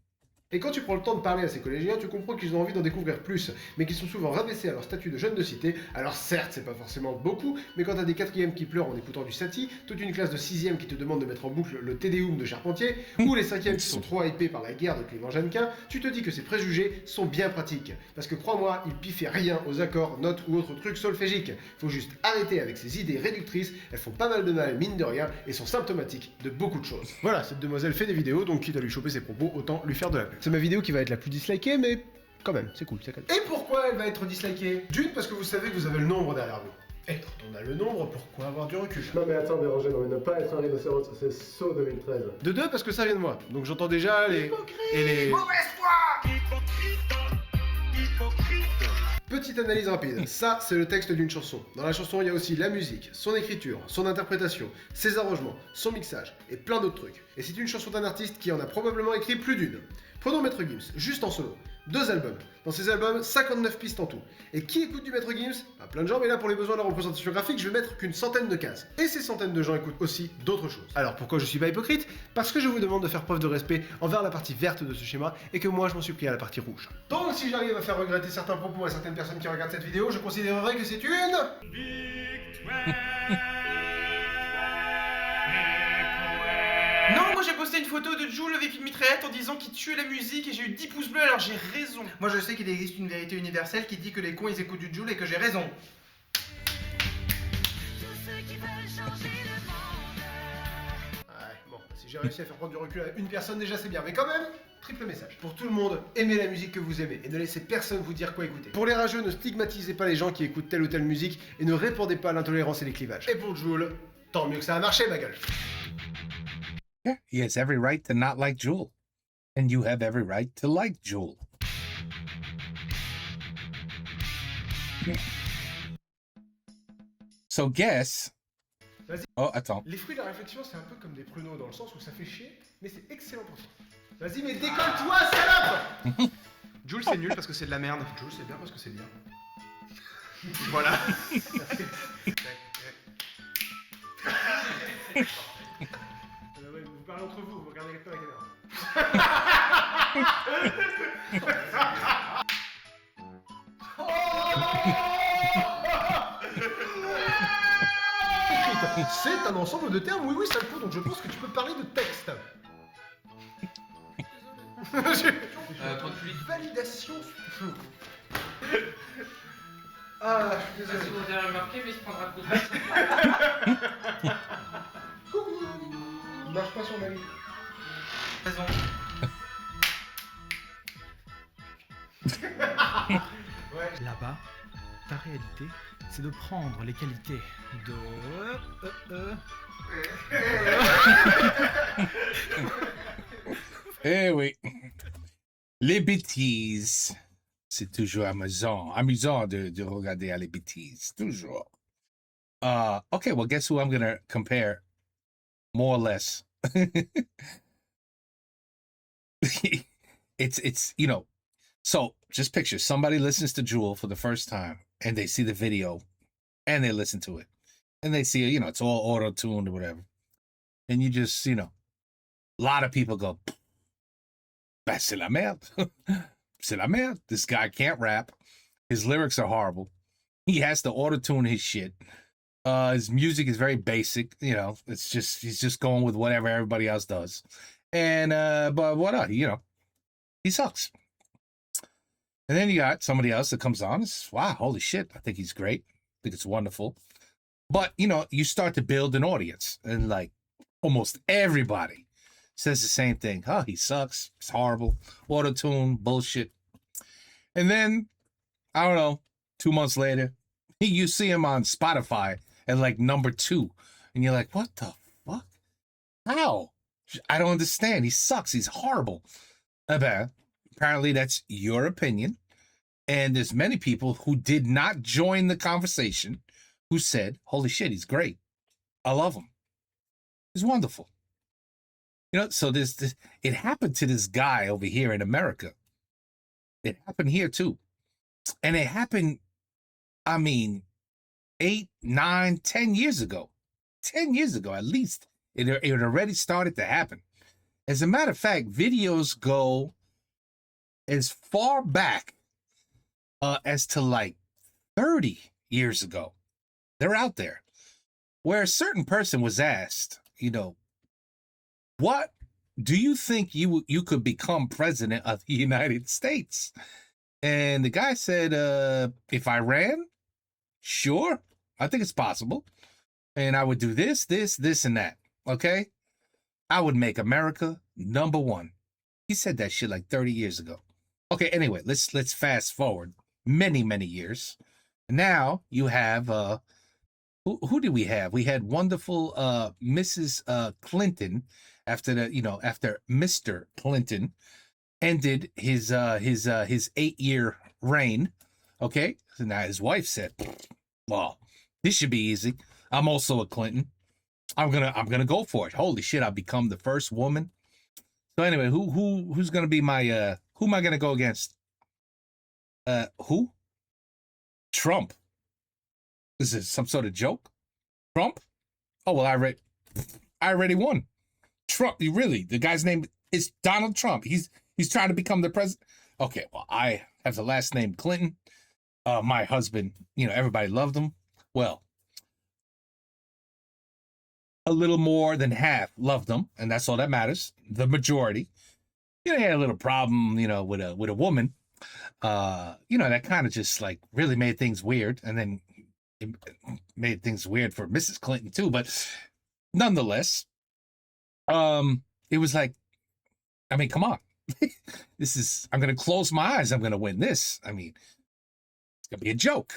Et quand tu prends le temps de parler à ces collégiens, tu comprends qu'ils ont envie d'en découvrir plus, mais qu'ils sont souvent rabaissés à leur statut de jeunes de cité. Alors certes, c'est pas forcément beaucoup, mais quand t'as des 4e qui pleurent en écoutant du Satie, toute une classe de 6e qui te demande de mettre en boucle le Tédéum de Charpentier, ou les 5e qui sont trop hypés par la guerre de Clément Jeannequin, tu te dis que ces préjugés sont bien pratiques. Parce que crois-moi, ils piffaient rien aux accords, notes ou autres trucs solfégiques. Faut juste arrêter avec ces idées réductrices, elles font pas mal de mal, mine de rien, et sont symptomatiques de beaucoup de choses. Voilà, cette demoiselle fait des vidéos, donc quitte à lui choper ses propos, autant lui faire de la pub. C'est ma vidéo qui va être la plus dislikée, mais quand même, c'est cool, c'est cool. Et pourquoi elle va être dislikée? D'une, parce que vous savez que vous avez le nombre derrière vous. Et quand on a le nombre, pourquoi avoir du recul? Non mais attends, Béranger, non mais ne pas être un rhinocéros, c'est saut 2013. De deux, parce que ça vient de moi, donc j'entends déjà les... Hypocrite et les... Mauvaise foi. Petite analyse rapide, ça c'est le texte d'une chanson. Dans la chanson il y a aussi la musique, son écriture, son interprétation, ses arrangements, son mixage et plein d'autres trucs. Et c'est une chanson d'un artiste qui en a probablement écrit plus d'une. Prenons Maître Gims, juste en solo. 2 albums. Dans ces albums, 59 pistes en tout. Et qui écoute du Maître Gims? Plein de gens, mais là pour les besoins de la représentation graphique, je vais mettre qu'une centaine de cases. Et ces centaines de gens écoutent aussi d'autres choses. Alors pourquoi je suis pas hypocrite? Parce que je vous demande de faire preuve de respect envers la partie verte de ce schéma et que moi je m'en suis pris à la partie rouge. Donc si j'arrive à faire regretter certains propos à certaines personnes qui regardent cette vidéo, je considérerais que c'est une... Non, moi j'ai posté une photo de Jules avec une mitraillette en disant qu'il tuait la musique et j'ai eu 10 pouces bleus, alors j'ai raison. Moi je sais qu'il existe une vérité universelle qui dit que les cons ils écoutent du Jules et que j'ai raison. Ouais, bon, si j'ai réussi à faire prendre du recul à une personne déjà c'est bien, mais quand même, triple message. Pour tout le monde, aimez la musique que vous aimez et ne laissez personne vous dire quoi écouter. Pour les rageux, ne stigmatisez pas les gens qui écoutent telle ou telle musique et ne répandez pas l'intolérance et les clivages. Et pour Jules, tant mieux que ça a marché ma gueule. Yeah, he has every right to not like Jewel. And you have every right to like Jewel. Yeah. So guess... Oh, attends. Les fruits de la réflexion, c'est un peu comme des pruneaux dans le sens où ça fait chier, mais c'est excellent pour ça. Vas-y, mais décolle-toi, salope. Jules, c'est nul parce que c'est de la merde. Jules, c'est bien parce que c'est bien. Voilà. Vous parlez entre vous regardez pas la caméra. C'est un ensemble de termes, oui, sale coup, donc je pense que tu peux parler de texte. Validation. Ah, je suis désolé. Vous avez remarqué, mais il se prendra le coup de Coucou. Il marche pas sur ma vie. Raison. Ouais. Là-bas, ta réalité, c'est de prendre les qualités de... Eh oui. Les bêtises. C'est toujours amusant de regarder à les bêtises. Toujours. Okay, well, guess who I'm going to compare more or less. it's, you know, so just picture somebody listens to Jewel for the first time and they see the video and they listen to it and they see, you know, it's all auto-tuned or whatever. And you just, you know, a lot of people go, bah, c'est la merde. C'est la merde. This guy can't rap. His lyrics are horrible. He has to auto-tune his shit. His music is very basic, you know, it's just, he's just going with whatever everybody else does. And, but what, you know, he sucks. And then you got somebody else that comes on, it's, wow, holy shit, I think he's great. I think it's wonderful. But, you know, you start to build an audience and like almost everybody says the same thing. Oh, he sucks. It's horrible. Auto-tune, bullshit. And then, I don't know, 2 months later, you see him on Spotify at like number 2. And you're like, what the fuck? How? I don't understand. He sucks. He's horrible. Apparently that's your opinion. And there's many people who did not join the conversation who said, holy shit, he's great. I love him. He's wonderful. You know, so this, it happened to this guy over here in America. It happened here too. And it happened, I mean, 8, 9, 10 years ago. 10 years ago, at least. It already started to happen. As a matter of fact, videos go as far back as to like 30 years ago. They're out there. Where a certain person was asked, you know, what do you think you could become president of the United States? And the guy said, if I ran, sure, I think it's possible. And I would do this, and that. Okay? I would make America #1. He said that shit like 30 years ago. Okay, anyway, let's fast forward many, many years. Now you have who did we have? We had wonderful Mrs. Clinton after Mr. Clinton ended his 8-year reign. Okay, so now his wife said, "Well, this should be easy. I'm also a Clinton. I'm gonna go for it. Holy shit! I'll become the first woman." So anyway, who's gonna be my who am I gonna go against? Who? Trump. Is this some sort of joke? Trump? Oh, well, I already won. Trump, you really? The guy's name is Donald Trump. He's trying to become the president. Okay, well, I have the last name Clinton. My husband, everybody loved him. Well, a little more than half loved him, and that's all that matters. The majority. He had a little problem, with a woman. That kind of just like really made things weird, and then it made things weird for Mrs. Clinton too. But nonetheless, it was like, I mean, come on. I'm going to close my eyes. I'm going to win this. I mean, it's going to be a joke.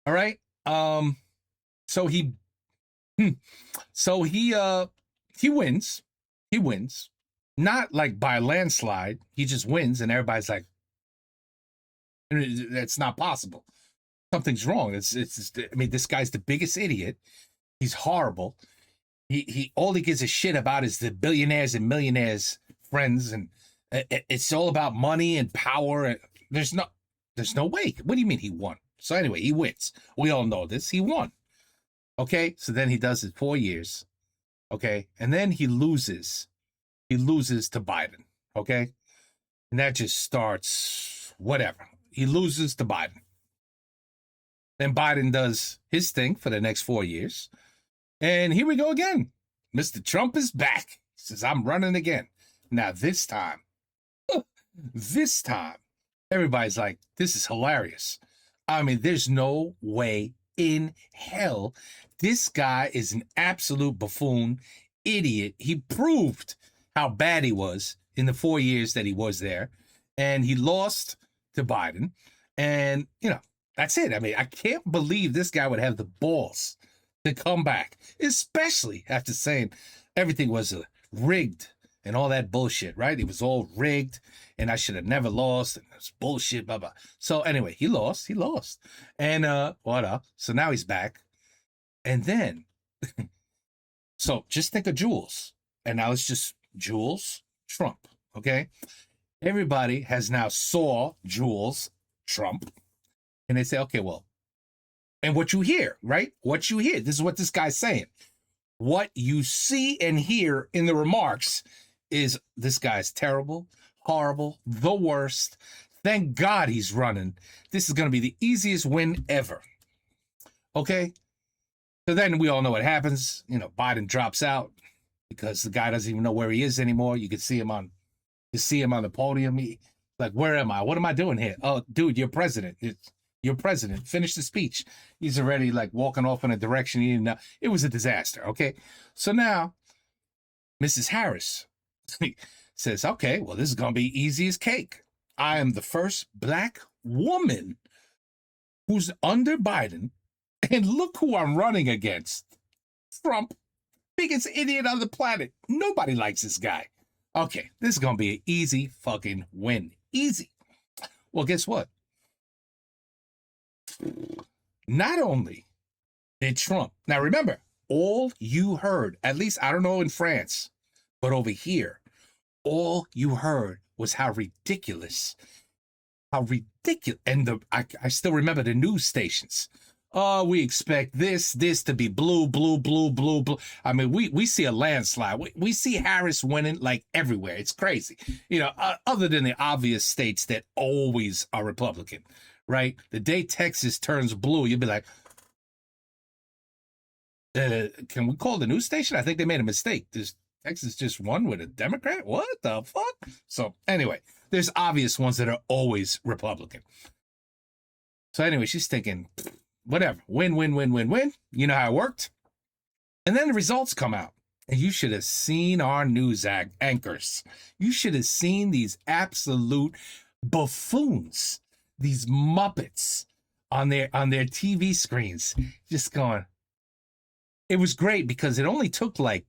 All right. So he wins. He wins. Not like by a landslide. He just wins, and everybody's like, that's not possible. Something's wrong. I mean, this guy's the biggest idiot. He's horrible. He all he gives a shit about is the billionaires and millionaires friends, and it's all about money and power. There's no way. What do you mean he won? So anyway, he wins. We all know this. He won. Okay, so then he does it 4 years. Okay, and then he loses. He loses to Biden. Okay, and that just starts whatever. He loses to Biden. Then Biden does his thing for the next 4 years. And here we go again. Mr. Trump is back. He says, I'm running again. Now, this time, everybody's like, this is hilarious. I mean, there's no way in hell. This guy is an absolute buffoon, idiot. He proved how bad he was in the 4 years that he was there. And he lost to Biden. And, that's it. I mean, I can't believe this guy would have the balls to come back, especially after saying everything was rigged and all that bullshit, right? It was all rigged, and I should have never lost, and it's bullshit, blah, blah. So anyway, he lost. And so now he's back. And then, so just think of Jules. And now it's just Jules Trump, okay? Everybody has now saw Jules Trump, and they say, okay, well, and what you hear, right? What you hear, this is what this guy's saying. What you see and hear in the remarks is this guy's terrible, horrible, the worst. Thank God he's running. This is going to be the easiest win ever. Okay? So then we all know what happens. Biden drops out because the guy doesn't even know where he is anymore. You can see him on the podium. Like, where am I? What am I doing here? Oh, dude, you're president. You're president. Finish the speech. He's already like walking off in a direction he didn't know. It was a disaster. Okay. So now Mrs. Harris says, okay, well, this is going to be easy as cake. I am the first black woman who's under Biden. And look who I'm running against. Trump, biggest idiot on the planet. Nobody likes this guy. Okay, this is going to be an easy fucking win. Easy. Well, guess what? Not only did Trump, now remember, all you heard, at least I don't know in France, but over here, all you heard was how ridiculous, and I still remember the news stations. Oh, we expect this to be blue. I mean, we see a landslide. We see Harris winning like everywhere. It's crazy. Other than the obvious states that always are Republican, right? The day Texas turns blue, you'll be like, can we call the news station? I think they made a mistake. Texas just won with a Democrat? What the fuck? So anyway, there's obvious ones that are always Republican. So anyway, she's thinking, whatever, win. You know how it worked? And then the results come out. And you should have seen our news anchors. You should have seen these absolute buffoons, these Muppets on their TV screens, just going. It was great because it only took like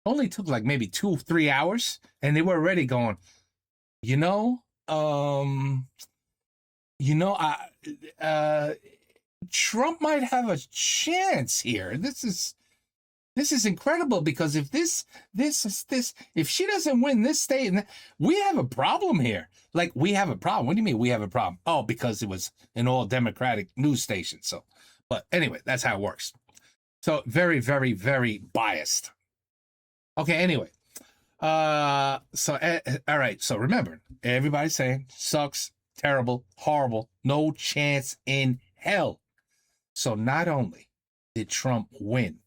maybe 2 or 3 hours, and they were already going, Trump might have a chance here. This is This is incredible because if if she doesn't win this state, we have a problem here. Like, we have a problem. What do you mean we have a problem? Oh, because it was an all Democratic news station. So, but anyway, that's how it works. So very, very, very biased. Okay, anyway. All right. So remember, everybody's saying sucks, terrible, horrible, no chance in hell. So not only did Trump win,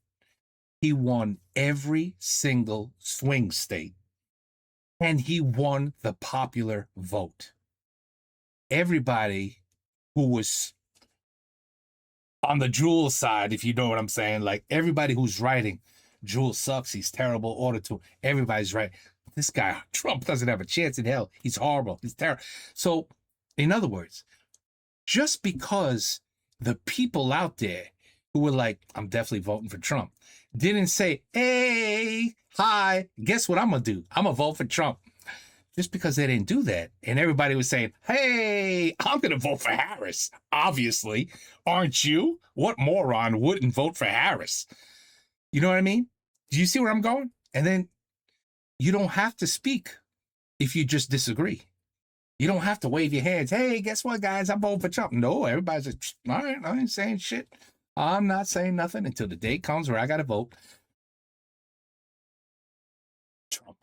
he won every single swing state, and he won the popular vote. Everybody who was on the Jewel side, if you know what I'm saying, like everybody who's writing, Jewel sucks, he's terrible, order to, everybody's right. This guy, Trump, doesn't have a chance in hell. He's horrible. He's terrible. So, in other words, just because the people out there who were like, I'm definitely voting for Trump, didn't say, hey, hi, guess what I'm going to do? I'm going to vote for Trump. Just because they didn't do that, and everybody was saying, hey, I'm going to vote for Harris, obviously. Aren't you? What moron wouldn't vote for Harris? You know what I mean? Do you see where I'm going? And then you don't have to speak if you just disagree. You don't have to wave your hands. Hey, guess what, guys? I'm voting for Trump. No, everybody's like, all right, I ain't saying shit. I'm not saying nothing until the day comes where I got to vote. Trump.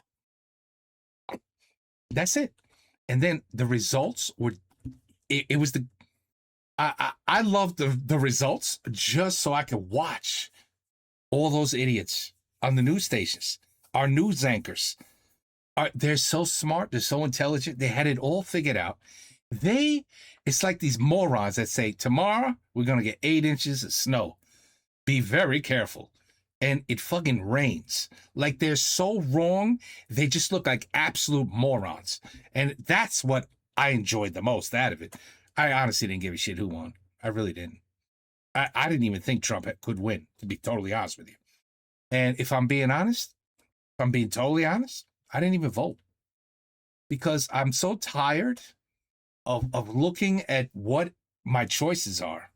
That's it. And then the results were, it was the, I loved the results just so I could watch all those idiots on the news stations, our news anchors. They're so smart. They're so intelligent. They had it all figured out. It's like these morons that say, tomorrow we're going to get 8 inches of snow. Be very careful. And it fucking rains. Like, they're so wrong. They just look like absolute morons. And that's what I enjoyed the most out of it. I honestly didn't give a shit who won. I really didn't. I didn't even think Trump could win, to be totally honest with you. And if I'm being honest, if I'm being totally honest, I didn't even vote. Because I'm so tired of looking at what my choices are.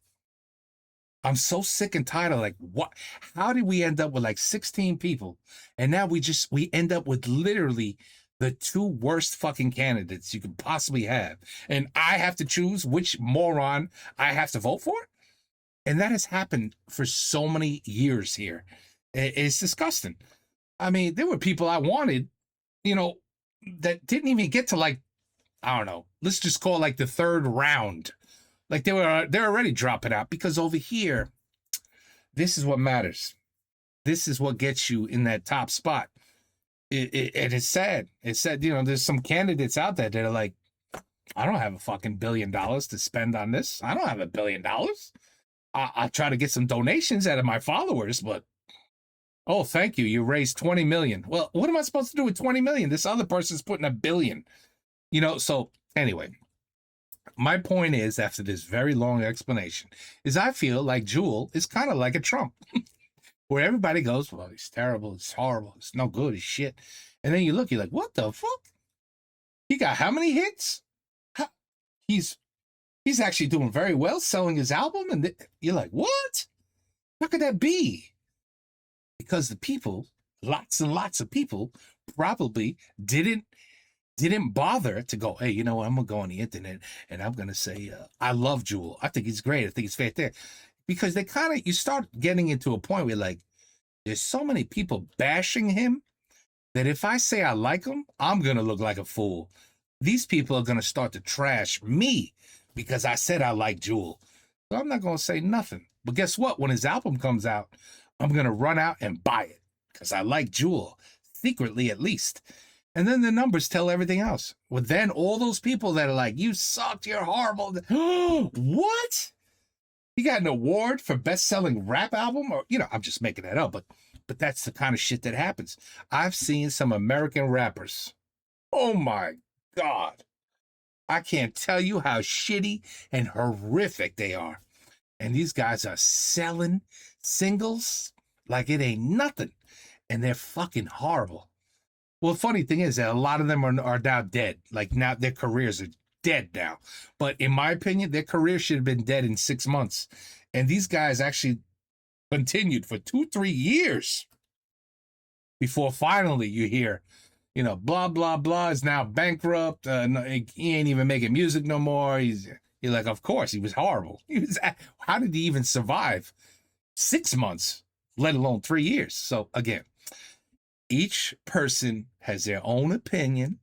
I'm so sick and tired of, like, what? How did we end up with like 16 people? And now we end up with literally the 2 worst fucking candidates you could possibly have. And I have to choose which moron I have to vote for? And that has happened for so many years here. It's disgusting. I mean, there were people I wanted, that didn't even get to, like, I don't know, let's just call it like the 3rd round. Like, they're already dropping out, because over here, this is what matters. This is what gets you in that top spot. And it's sad. It's sad, there's some candidates out there that are like, I don't have a fucking $1 billion to spend on this. I don't have $1 billion. I try to get some donations out of my followers, but, oh, thank you. You raised 20 million. Well, what am I supposed to do with 20 million? This other person's putting $1 billion. So anyway. My point is, after this very long explanation, is I feel like Jewel is kind of like a Trump, where everybody goes, well, he's terrible, he's horrible, it's no good, he's shit. And then you look, you're like, what the fuck? He got how many hits? He's actually doing very well selling his album. And you're like, what? How could that be? Because the people, lots and lots of people, probably didn't bother to go, hey, you know what, I'm going to go on the internet and I'm going to say, I love Jewel. I think he's great. I think he's fantastic. Because you start getting into a point where, like, there's so many people bashing him that if I say I like him, I'm going to look like a fool. These people are going to start to trash me because I said I like Jewel. So I'm not going to say nothing. But guess what? When his album comes out, I'm going to run out and buy it because I like Jewel, secretly at least. And then the numbers tell everything else. Well, then all those people that are like, you sucked, you're horrible. What? He got an award for best-selling rap album? Or, I'm just making that up, but that's the kind of shit that happens. I've seen some American rappers. Oh my God. I can't tell you how shitty and horrific they are. And these guys are selling singles like it ain't nothing. And they're fucking horrible. Well, the funny thing is that a lot of them are now dead. Like, now their careers are dead now. But in my opinion, their career should have been dead in 6 months. And these guys actually continued for 2-3 years. before finally you hear, you know, blah, blah, blah is now bankrupt. He ain't even making music no more. You're like, of course, he was horrible. How did he even survive 6 months, let alone 3 years? So again, each person has their own opinion,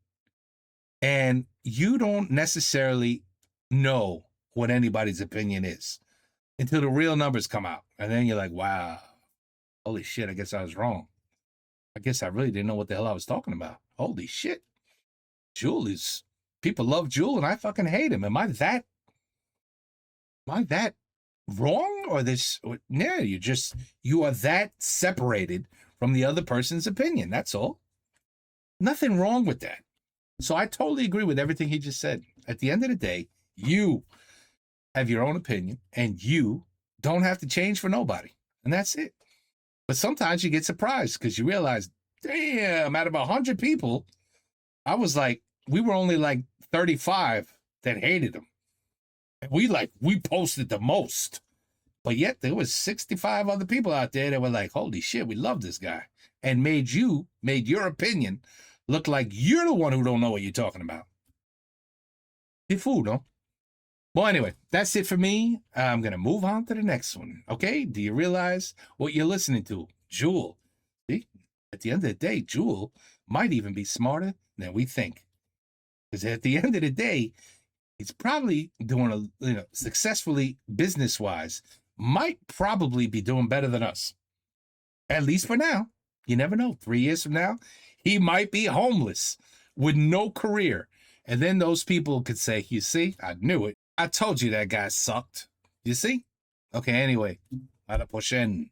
and you don't necessarily know what anybody's opinion is until the real numbers come out. And then you're like, wow, holy shit, I guess I was wrong. I guess I really didn't know what the hell I was talking about. Holy shit. Jewel is, people love Jewel and I fucking hate him. Am I that wrong? Or this, yeah, you are that separated from the other person's opinion. That's all. Nothing wrong with that. So I totally agree with everything he just said. At the end of the day, you have your own opinion and you don't have to change for nobody. And that's it. But sometimes you get surprised because you realize, damn, out of 100 people, we were only like 35 that hated him. And we posted the most. But yet there was 65 other people out there that were like, holy shit, we love this guy. And made your opinion look like you're the one who don't know what you're talking about. You fool, no? Well, anyway, that's it for me. I'm going to move on to the next one. Okay? Do you realize what you're listening to? Jewel. See? At the end of the day, Jewel might even be smarter than we think. Because at the end of the day, he's probably doing successfully business-wise. Might probably be doing better than us. At least for now. You never know. 3 years from now, he might be homeless with no career. And then those people could say, you see, I knew it. I told you that guy sucked. You see? Okay, anyway. A la prochaine.